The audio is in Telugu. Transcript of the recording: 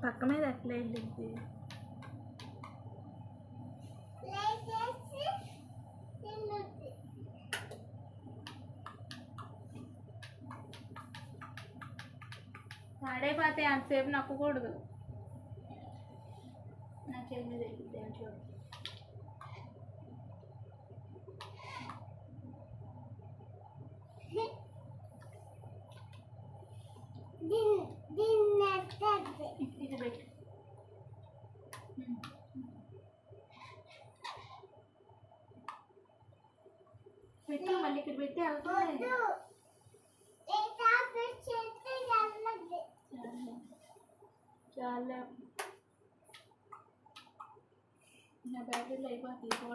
పక్క మీద ఎట్లా వెళ్ళింది పాడైపోతే అంతసేపు నొక్కకూడదు నా చేతి మీద వెళ్ళింది దాంట్లో ఇది పెట్టు పెట్టు మళ్ళీ ఇక్కడ పెట్టి వెళ్తుంది చాలా నా బ్యాటరీలో అయిపోతుంది